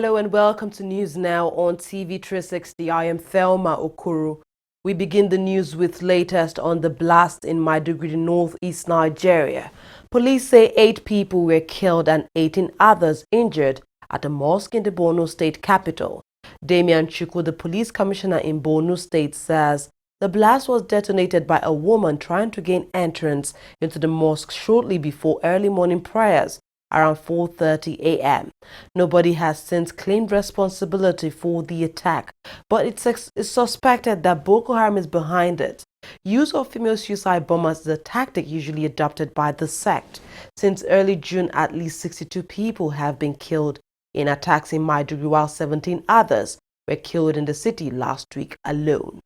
Hello and welcome to News Now on TV360. I am Thelma Okuru. We begin the news with latest on the blast in Maiduguri, northeast Nigeria. Police say 8 people were killed and 18 others injured at a mosque in the Borno state capital. Damian Chukwu, the police commissioner in Borno state, says the blast was detonated by a woman trying to gain entrance into the mosque shortly before early morning prayers around 4:30 a.m. Nobody has since claimed responsibility for the attack, but it's suspected that Boko Haram is behind it. Use of female suicide bombers is a tactic usually adopted by the sect. Since early June, at least 62 people have been killed in attacks in Maiduguri, while 17 others were killed in the city last week alone.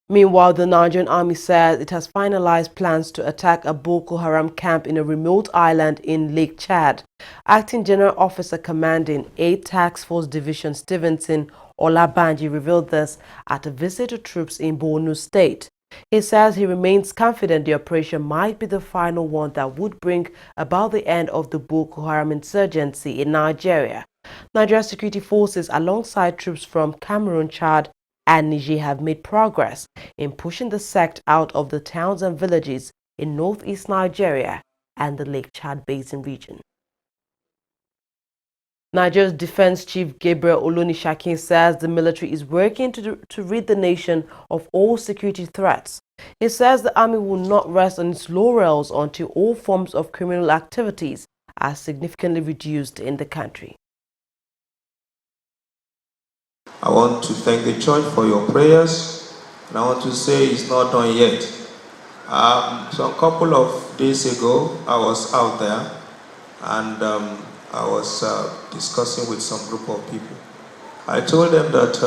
Meanwhile, the Nigerian army says it has finalized plans to attack a Boko Haram camp in a remote island in Lake Chad. Acting General Officer Commanding 8th Task Force Division Stevenson Olabanji revealed this at a visit to troops in Borno State. He says he remains confident the operation might be the final one that would bring about the end of the Boko Haram insurgency in Nigeria. Nigerian security forces, alongside troops from Cameroon, Chad, and Niger, have made progress in pushing the sect out of the towns and villages in northeast Nigeria and the Lake Chad Basin region. Nigeria's Defense Chief Gabriel Olonishakin says the military is working to rid the nation of all security threats. He says the army will not rest on its laurels until all forms of criminal activities are significantly reduced in the country. I want to thank the church for your prayers, and I want to say it's not done yet. So a couple of days ago, I was out there, and I was discussing with some group of people. I told them that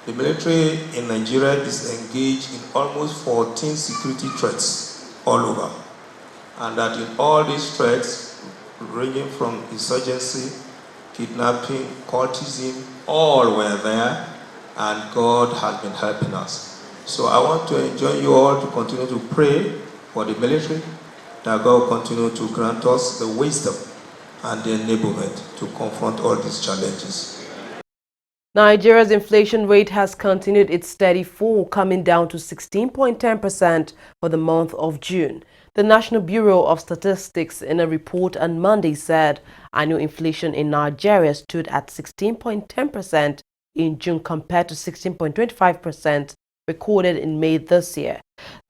the military in Nigeria is engaged in almost 14 security threats all over, and that in all these threats, ranging from insurgency, kidnapping, cultism, all were there, and God has been helping us. So I want to enjoin you all to continue to pray for the military, that God will continue to grant us the wisdom and the enablement to confront all these challenges. Nigeria's inflation rate has continued its steady fall, coming down to 16.10% for the month of June. The National Bureau of Statistics, in a report on Monday, said annual inflation in Nigeria stood at 16.10% in June compared to 16.25% recorded in May this year.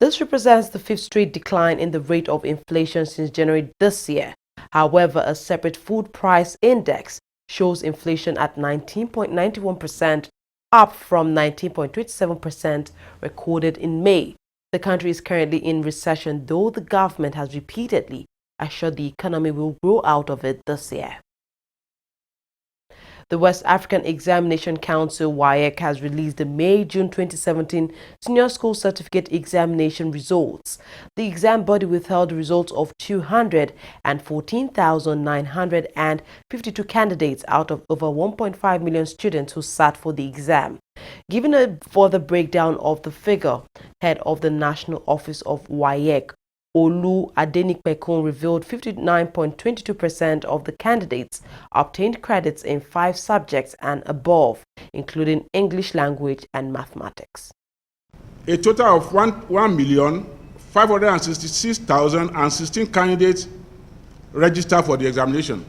This represents the 5th straight decline in the rate of inflation since January this year. However, a separate food price index shows inflation at 19.91%, up from 19.27% recorded in May. The country is currently in recession, though the government has repeatedly assured the economy will grow out of it this year. The West African Examination Council (WAEC) has released the May-June 2017 Senior School Certificate Examination results. The exam body withheld the results of 214,952 candidates out of over 1.5 million students who sat for the exam. Given a further breakdown of the figure, head of the National Office of WAEC, Olu Adenikpekun, revealed 59.22% of the candidates obtained credits in 5 subjects and above, including English language and mathematics. A total of 1,566,016 candidates registered for the examination,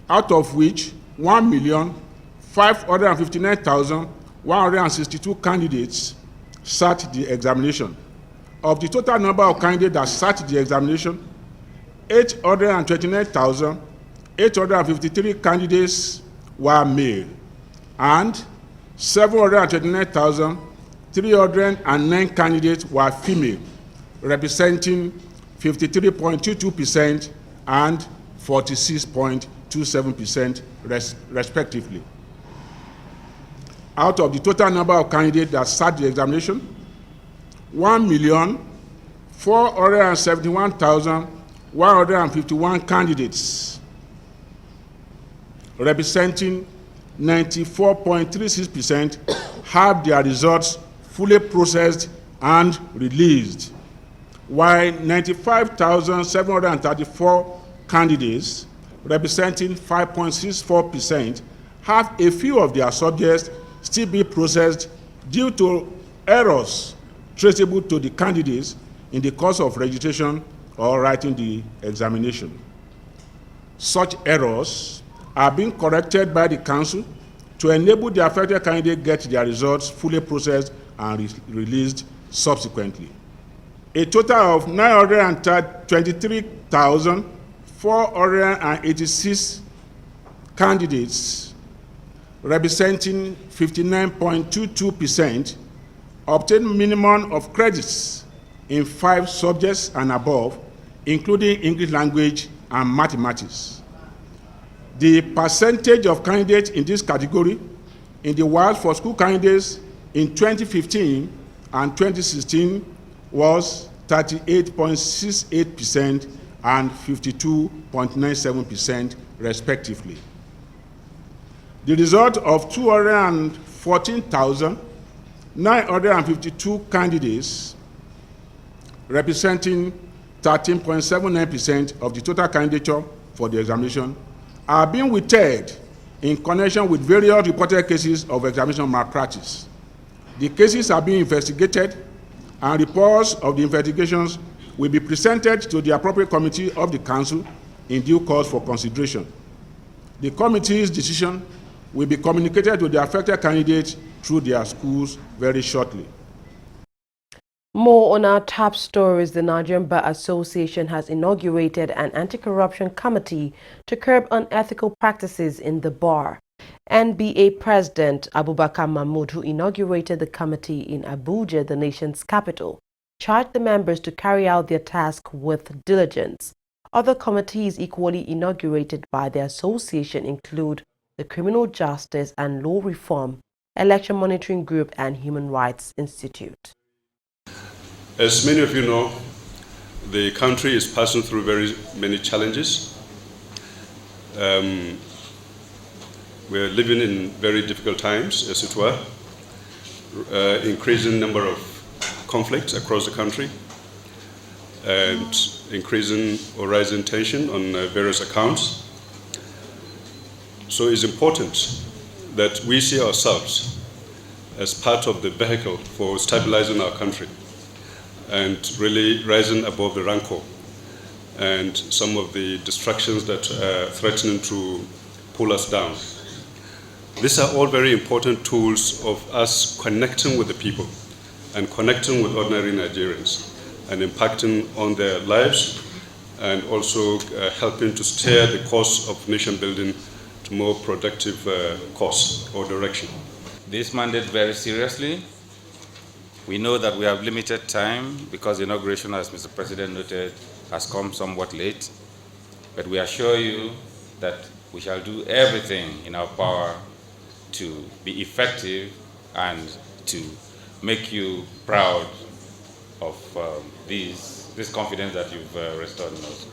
out of which 1,559,162 candidates sat the examination. Of the total number of candidates that sat the examination, 829,853 candidates were male, and 729,309 candidates were female, representing 53.22% and 46.27% respectively. Out of the total number of candidates that sat the examination, 1,471,151 candidates, representing 94.36%, have their results fully processed and released, while 95,734 candidates, representing 5.64%, have a few of their subjects still be processed due to errors traceable to the candidates in the course of registration or writing the examination. Such errors are being corrected by the Council to enable the affected candidate get their results fully processed and released subsequently. A total of 923,486 candidates, representing 59.22%, obtained minimum of credits in 5 subjects and above, including English language and mathematics. The percentage of candidates in this category in the wild for school candidates in 2015 and 2016 was 38.68% and 52.97% respectively. The result of 214,952 candidates, representing 13.79% of the total candidature for the examination, are being withheld in connection with various reported cases of examination malpractice. The cases are being investigated, and reports of the investigations will be presented to the appropriate committee of the Council in due course for consideration. The committee's decision will be communicated to the affected candidates through their schools very shortly. More on our top stories. The Nigerian Bar Association has inaugurated an anti-corruption committee to curb unethical practices in the bar. NBA President Abubakar Mahmoud, who inaugurated the committee in Abuja, the nation's capital, charged the members to carry out their task with diligence. Other committees equally inaugurated by the association include the Criminal Justice and Law Reform, Election Monitoring Group, and Human Rights Institute. As many of you know, the country is passing through very many challenges. We're living in very difficult times, as it were, increasing number of conflicts across the country, and increasing or rising tension on various accounts. So it's important that we see ourselves as part of the vehicle for stabilizing our country and really rising above the rancor and some of the distractions that are threatening to pull us down. These are all very important tools of us connecting with the people and connecting with ordinary Nigerians and impacting on their lives, and also helping to steer the course of nation building to more productive course or direction. This mandate very seriously. We know that we have limited time because the inauguration, as Mr. President noted, has come somewhat late. But we assure you that we shall do everything in our power to be effective and to make you proud of this confidence that you've restored in us.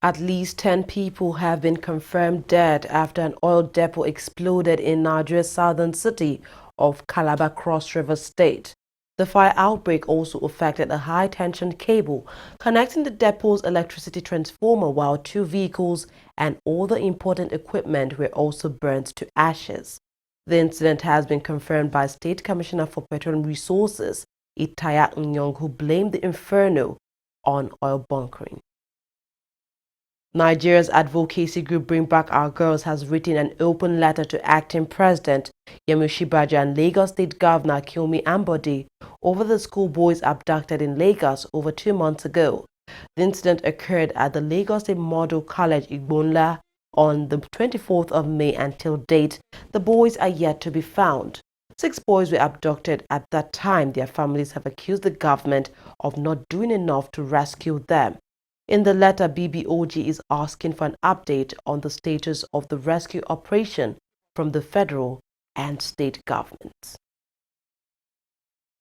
At least 10 people have been confirmed dead after an oil depot exploded in Nigeria's southern city of Calabar, Cross River State. The fire outbreak also affected a high-tension cable connecting the depot's electricity transformer, while 2 vehicles and all the important equipment were also burnt to ashes. The incident has been confirmed by State Commissioner for Petroleum Resources, Itaya Nyong, who blamed the inferno on oil bunkering. Nigeria's advocacy group Bring Back Our Girls has written an open letter to acting President Yemi Osinbajo and Lagos State Governor Kilmi Ambode over the schoolboys abducted in Lagos over 2 months ago. The incident occurred at the Lagos State Model College Igbonla on the 24th of May. Until date, the boys are yet to be found. 6 boys were abducted at that time. Their families have accused the government of not doing enough to rescue them. In the letter, BBOG is asking for an update on the status of the rescue operation from the federal and state governments.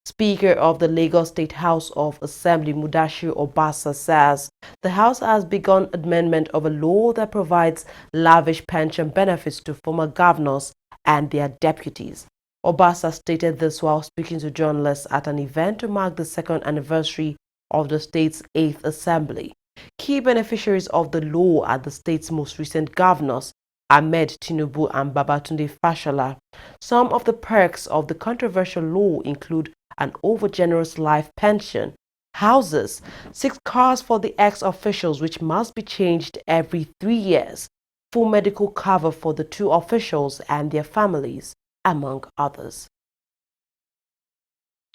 Speaker of the Lagos State House of Assembly, Mudashiru Obasa, says the House has begun amendment of a law that provides lavish pension benefits to former governors and their deputies. Obasa stated this while speaking to journalists at an event to mark the 2nd anniversary of the state's 8th Assembly. Key beneficiaries of the law are the state's most recent governors, Ahmed Tinubu and Babatunde Fashola. Some of the perks of the controversial law include an overgenerous life pension, houses, 6 cars for the ex-officials which must be changed every 3 years, full medical cover for the 2 officials and their families, among others.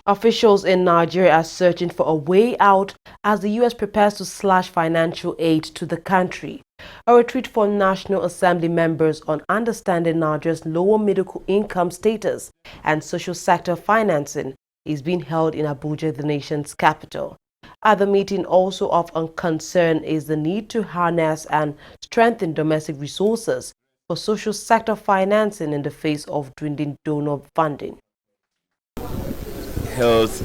Officials in Nigeria are searching for a way out as the U.S. prepares to slash financial aid to the country. A retreat for National Assembly members on understanding Nigeria's lower middle income status and social sector financing is being held in Abuja, the nation's capital. At the meeting, also of concern is the need to harness and strengthen domestic resources for social sector financing in the face of dwindling donor funding. Health,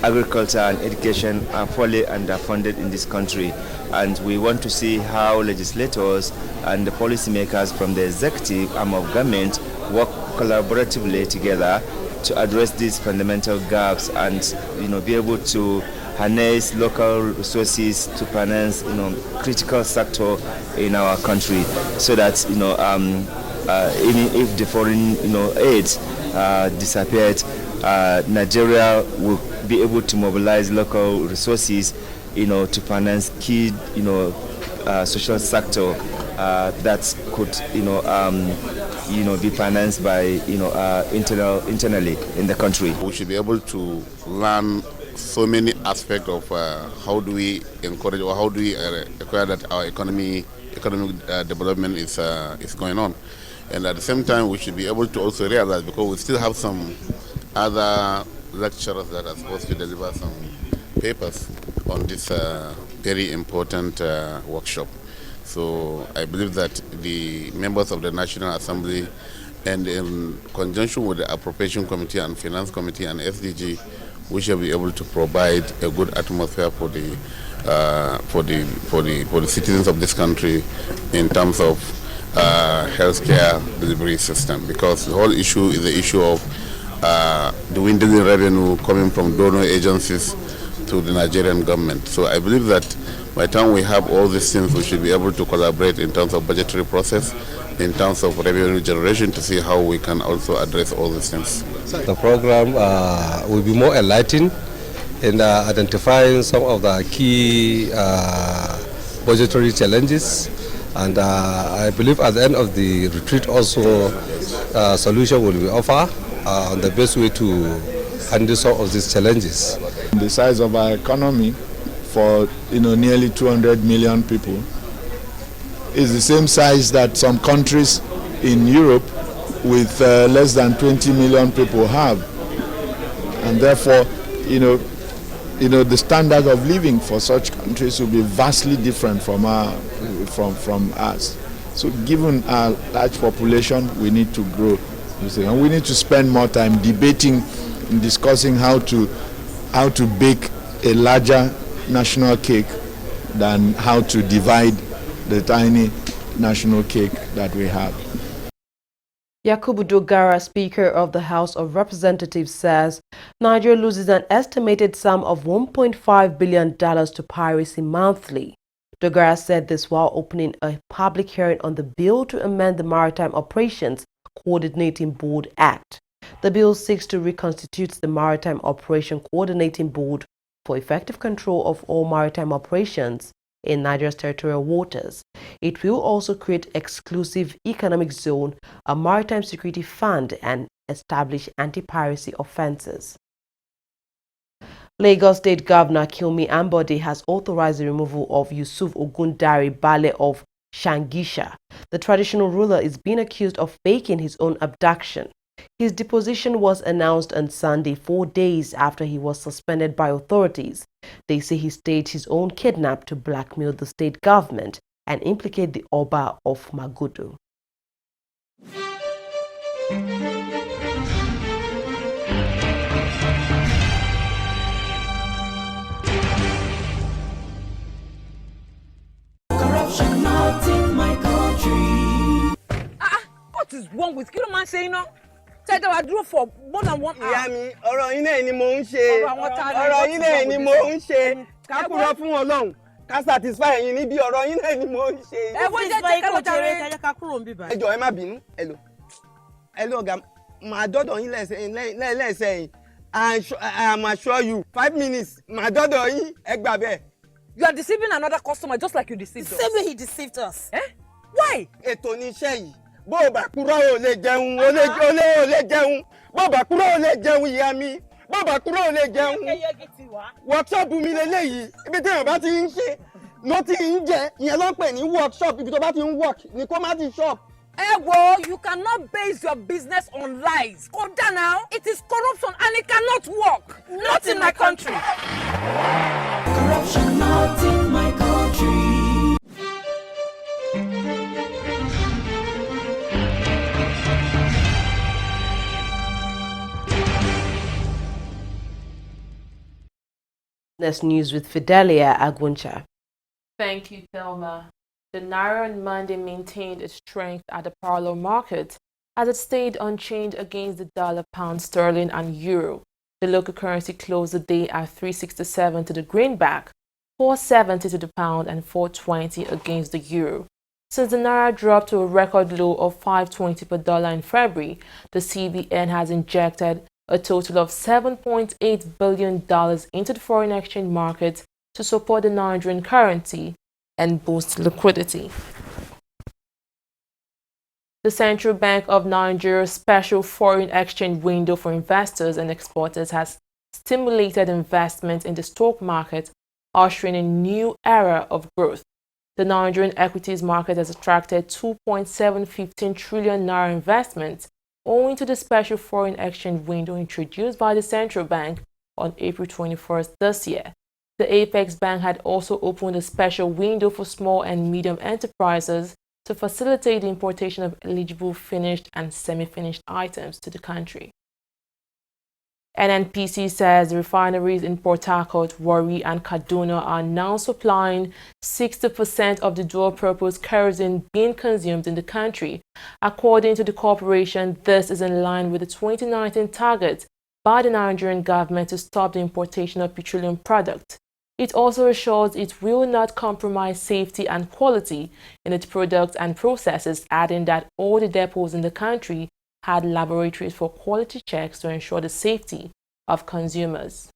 agriculture and education are fully underfunded in this country, and we want to see how legislators and the policymakers from the executive arm of government work collaboratively together to address these fundamental gaps and be able to harness local resources to finance critical sector in our country, so that even if the foreign aid disappeared, Nigeria will be able to mobilize local resources to finance key social sector that could be financed by internally in the country. We should be able to learn so many aspects of how do we encourage or how do we require that our economic development is going on, and at the same time we should be able to also realize, because we still have some other lecturers that are supposed to deliver some papers on this very important workshop. So I believe that the members of the National Assembly, and in conjunction with the Appropriation Committee and Finance Committee and SDG, we shall be able to provide a good atmosphere for the citizens of this country in terms of healthcare delivery system, because the whole issue is the issue of the dwindling revenue coming from donor agencies to the Nigerian government. So I believe that by the time we have all these things, we should be able to collaborate in terms of budgetary process, in terms of revenue generation, to see how we can also address all these things. The program will be more enlightening in identifying some of the key budgetary challenges, and I believe at the end of the retreat also a solution will be offered on the best way to handle some of these challenges. The size of our economy for nearly 200 million people is the same size that some countries in Europe with less than 20 million people have, and therefore the standard of living for such countries will be vastly different from us. So given our large population, we need to grow, and we need to spend more time debating and discussing how to bake a larger national cake than how to divide the tiny national cake that we have. Yakubu Dogara, Speaker of the House of Representatives, says Nigeria loses an estimated sum of $1.5 billion to piracy monthly. Dogara said this while opening a public hearing on the bill to amend the Maritime Operations Coordinating Board Act. The bill seeks to reconstitute the Maritime Operation Coordinating Board for effective control of all maritime operations in Nigeria's territorial waters. It will also create exclusive economic zone, a maritime security fund, and establish anti-piracy offences. Lagos State Governor Kilmi Ambode has authorized the removal of Yusuf Ogundari Bale of Shangisha. The traditional ruler is being accused of faking his own abduction. His deposition was announced on Sunday, 4 days after he was suspended by authorities. They say he staged his own kidnap to blackmail the state government and implicate the Oba of Magodo. Corruption not in my country. What is wrong with you, man? Saying no. Said I drew for more than 1 hour. Yeah, me. Ọ̀rọ̀ yín náà ni mò ń ṣe. Ọ̀rọ̀ yín náà ni mò ń ṣe. Ká kúrò fún Ọlọ́run. ká satisfy yín níbi ọ̀rọ̀ yín náà ni mo ń ṣe. Ẹ wo jẹ́ ká lọ jàre. ká kúrò ń bí báyìí. Ẹ jọ̀ọ́ ẹ má bínú. Hello ọ̀gá, màá dọ́dọ̀ yín lẹ́sẹ̀ yín. I am assure you 5 minutes màá dọ́dọ̀ yín ẹ gbà bẹ́ẹ̀. You are deceiving another customer just like you deceived us. Same way he deceived us. Why? Ètò ní iṣẹ́ yìí. Bó o bá kúrò ò lè jẹun, ò lè jẹun. Bó o bá kúrò ò lè jẹun ìyá mi. Bó o bá kúrò ò lè jẹun. Workshop mi lélẹ́yìí. Ibi tí èèyàn bá ti ń ṣe ló ti ń jẹ. Ìyẹn ló ń pè ní workshop. Ibi tó bá ti ń work ni kó má ti shop. You cannot base your business on lies. Koda now, it is corruption and it cannot work. Not in my country. Corruption not in my country. Next news with Fidelia Agwuncha. Thank you, Thelma. The Naira on Monday maintained its strength at the parallel market as it stayed unchanged against the dollar, pound sterling, and euro. The local currency closed the day at 367 to the greenback, 470 to the pound, and 420 against the euro. Since the Naira dropped to a record low of 520 per dollar in February, the CBN has injected a total of $7.8 billion into the foreign exchange market to support the Nigerian currency and boost liquidity. The Central Bank of Nigeria's special foreign exchange window for investors and exporters has stimulated investment in the stock market, ushering a new era of growth. The Nigerian equities market has attracted 2.715 trillion naira investments owing to the special foreign exchange window introduced by the central bank on April 21st this year. The Apex Bank had also opened a special window for small and medium enterprises to facilitate the importation of eligible finished and semi-finished items to the country. NNPC says the refineries in Port Harcourt, Warri, and Kaduna are now supplying 60% of the dual-purpose kerosene being consumed in the country. According to the corporation, this is in line with the 2019 target by the Nigerian government to stop the importation of petroleum products. It also assures it will not compromise safety and quality in its products and processes, adding that all the depots in the country had laboratories for quality checks to ensure the safety of consumers.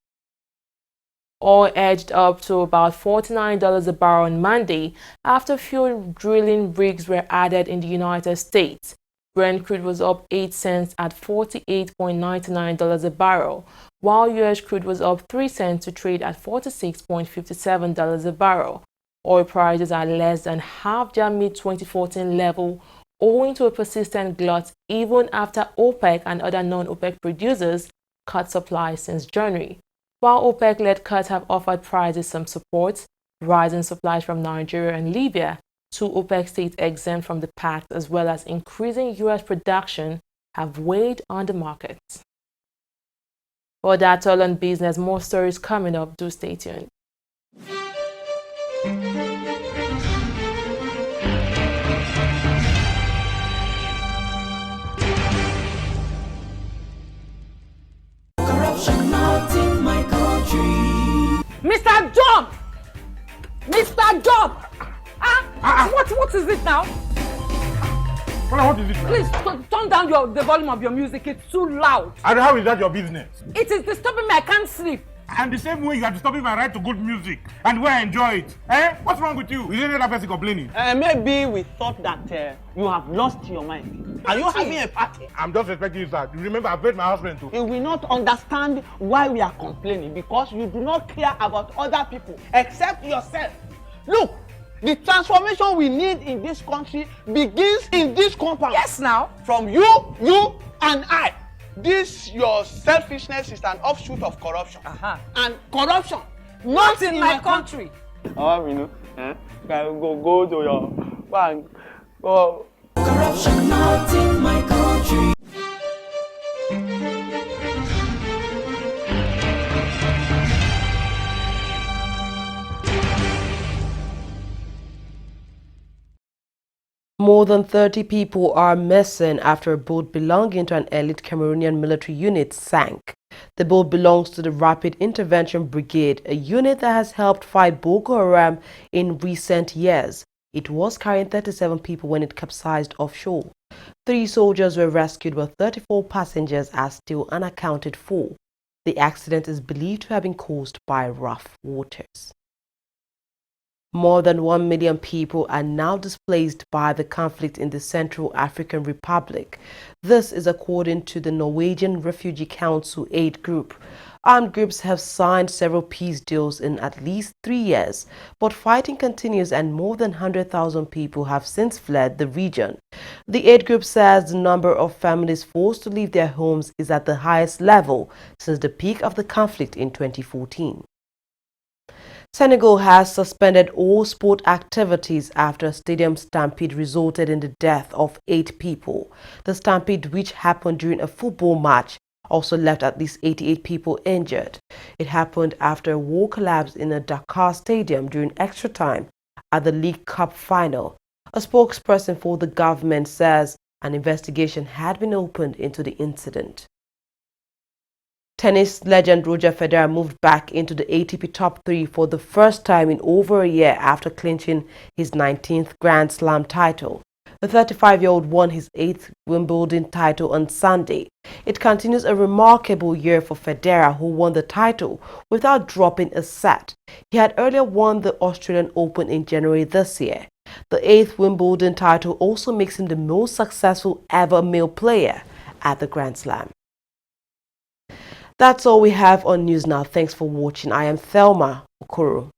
Oil edged up to about $49 a barrel on Monday after fuel drilling rigs were added in the United States. Brent crude was up 8 cents at $48.99 a barrel, while U.S. crude was up 3 cents to trade at $46.57 a barrel. Oil prices are less than half their mid-2014 level, owing to a persistent glut even after OPEC and other non-OPEC producers cut supply since January. While OPEC-led cuts have offered prices some support, rising supplies from Nigeria and Libya, two OPEC states exempt from the pact, as well as increasing U.S. production, have weighed on the market. For that's all on business. More stories coming up. Do stay tuned. Corruption not in my country. Mr. Job! Mr. Job! What is it now? What is it? Please turn down the volume of your music. It's too loud. And how is that your business? It is disturbing me. I can't sleep. And the same way you are disturbing my right to good music and where I enjoy it. What's wrong with you? Is any other person complaining? Maybe we thought that you have lost your mind. Are you having a party? I'm just respecting you, sir. You remember I paid my husband too. You will not understand why we are complaining because you do not care about other people except yourself. Look, the transformation we need in this country begins in this compound. Yes, now. From you, and I. This your selfishness is an offshoot of corruption. And corruption not in my country. Go to your bank. Go. Corruption not in my country. More than 30 people are missing after a boat belonging to an elite Cameroonian military unit sank. The boat belongs to the Rapid Intervention Brigade, a unit that has helped fight Boko Haram in recent years. It was carrying 37 people when it capsized offshore. 3 soldiers were rescued, but 34 passengers are still unaccounted for. The accident is believed to have been caused by rough waters. More than 1 million people are now displaced by the conflict in the Central African Republic. This is according to the Norwegian Refugee Council aid group. Armed groups have signed several peace deals in at least 3 years, but fighting continues and more than 100,000 people have since fled the region. The aid group says the number of families forced to leave their homes is at the highest level since the peak of the conflict in 2014. Senegal has suspended all sport activities after a stadium stampede resulted in the death of 8 people. The stampede, which happened during a football match, also left at least 88 people injured. It happened after a wall collapsed in a Dakar stadium during extra time at the League Cup final. A spokesperson for the government says an investigation had been opened into the incident. Tennis legend Roger Federer moved back into the ATP top 3 for the first time in over a year after clinching his 19th Grand Slam title. The 35-year-old won his 8th Wimbledon title on Sunday. It continues a remarkable year for Federer, who won the title without dropping a set. He had earlier won the Australian Open in January this year. The 8th Wimbledon title also makes him the most successful ever male player at the Grand Slam. That's all we have on News Now. Thanks for watching. I am Thelma Okoro.